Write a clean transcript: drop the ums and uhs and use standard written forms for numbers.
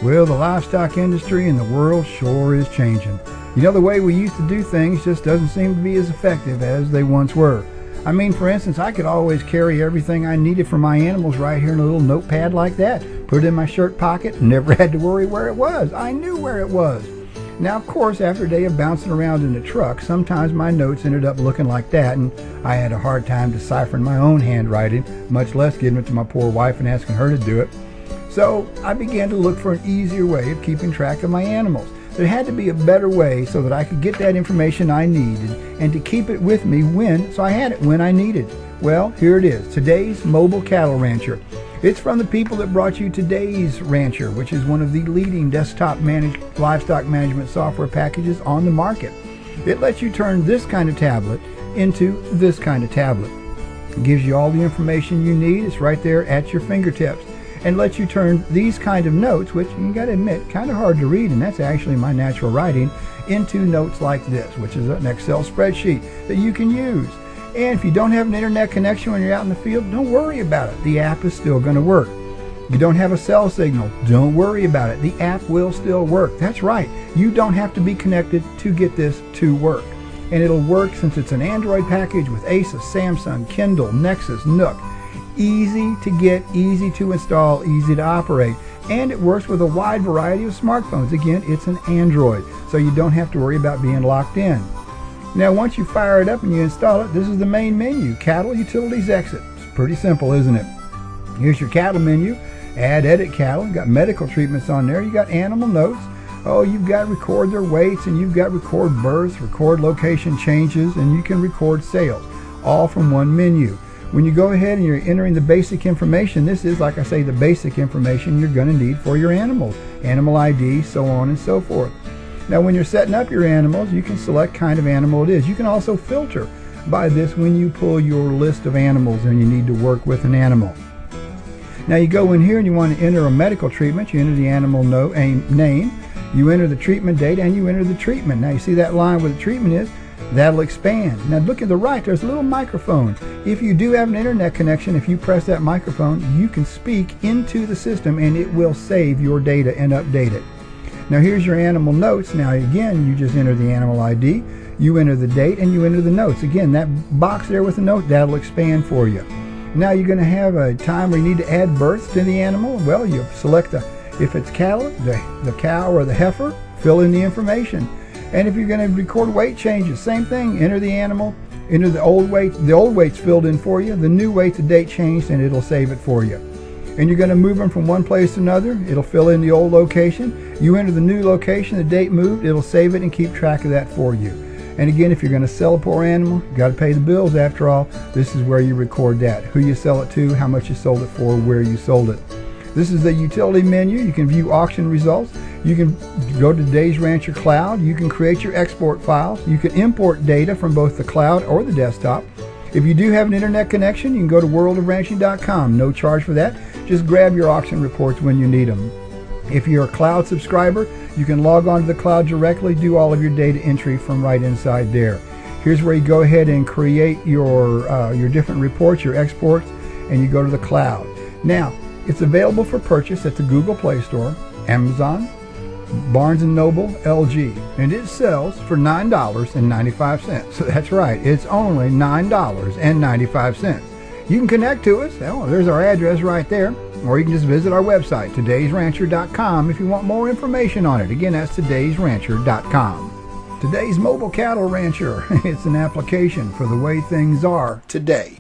Well, the livestock industry and the world sure is changing. You know, the way we used to do things just doesn't seem to be as effective as they once were. I mean, for instance, I could always carry everything I needed for my animals right here in a little notepad like that. Put it in my shirt pocket, never had to worry where it was. I knew where it was. Now, of course, after a day of bouncing around in the truck, sometimes my notes ended up looking like that, and I had a hard time deciphering my own handwriting, much less giving it to my poor wife and asking her to do it. So I began to look for an easier way of keeping track of my animals. There had to be a better way so that I could get that information I needed and to keep it with me so I had it when I needed. Well, here it is, today's mobile cattle rancher. It's from the people that brought you today's rancher, which is one of the leading desktop livestock management software packages on the market. It lets you turn this kind of tablet into this kind of tablet. It gives you all the information you need. It's right there at your fingertips. And lets you turn these kind of notes, which you got to admit, kind of hard to read, and that's actually my natural writing, into notes like this, which is an Excel spreadsheet that you can use. And if you don't have an internet connection when you're out in the field, don't worry about it. The app is still going to work. You don't have a cell signal, don't worry about it. The app will still work. That's right. You don't have to be connected to get this to work. And it'll work since it's an Android package with Asus, Samsung, Kindle, Nexus, Nook. Easy to get, easy to install, easy to operate, and it works with a wide variety of smartphones. Again, it's an Android, so you don't have to worry about being locked in. Now, once you fire it up and you install it, this is the main menu, Cattle Utilities Exit. It's pretty simple, isn't it? Here's your cattle menu, add, edit cattle. You got medical treatments on there. You got animal notes. Oh, you've got record their weights, and you've got record births, record location changes, and you can record sales, all from one menu. When you go ahead and you're entering the basic information, this is, like I say, the basic information you're going to need for your animals. Animal ID, so on and so forth. Now, when you're setting up your animals, you can select kind of animal it is. You can also filter by this when you pull your list of animals and you need to work with an animal. Now, you go in here and you want to enter a medical treatment. You enter the animal name, you enter the treatment date, and you enter the treatment. Now, you see that line where the treatment is? That'll expand. Now look at the right, there's a little microphone. If you do have an internet connection, if you press that microphone, you can speak into the system and it will save your data and update it. Now here's your animal notes. Now again, you just enter the animal ID, you enter the date, and you enter the notes. Again, that box there with the note, that'll expand for you. Now you're going to have a time where you need to add births to the animal. Well, you select if it's cattle, the cow or the heifer, fill in the information. And if you're going to record weight changes, same thing. Enter the animal, enter the old weight. The old weight's filled in for you. The new weight, the date changed, and it'll save it for you. And you're going to move them from one place to another. It'll fill in the old location. You enter the new location, the date moved. It'll save it and keep track of that for you. And again, if you're going to sell a poor animal, you got to pay the bills after all. This is where you record that. Who you sell it to, how much you sold it for, where you sold it. This is the utility menu. You can view auction results. You can go to Today's Rancher Cloud. You can create your export files. You can import data from both the cloud or the desktop. If you do have an internet connection, you can go to worldofranching.com. No charge for that. Just grab your auction reports when you need them. If you're a cloud subscriber, you can log on to the cloud directly, do all of your data entry from right inside there. Here's where you go ahead and create your different reports, your exports, and you go to the cloud. Now, it's available for purchase at the Google Play Store, Amazon, Barnes & Noble, LG, and it sells for $9.95. So that's right, it's only $9.95. You can connect to us. Oh, there's our address right there. Or you can just visit our website, todaysrancher.com, if you want more information on it. Again, that's todaysrancher.com. Today's Mobile Cattle Rancher. It's an application for the way things are today.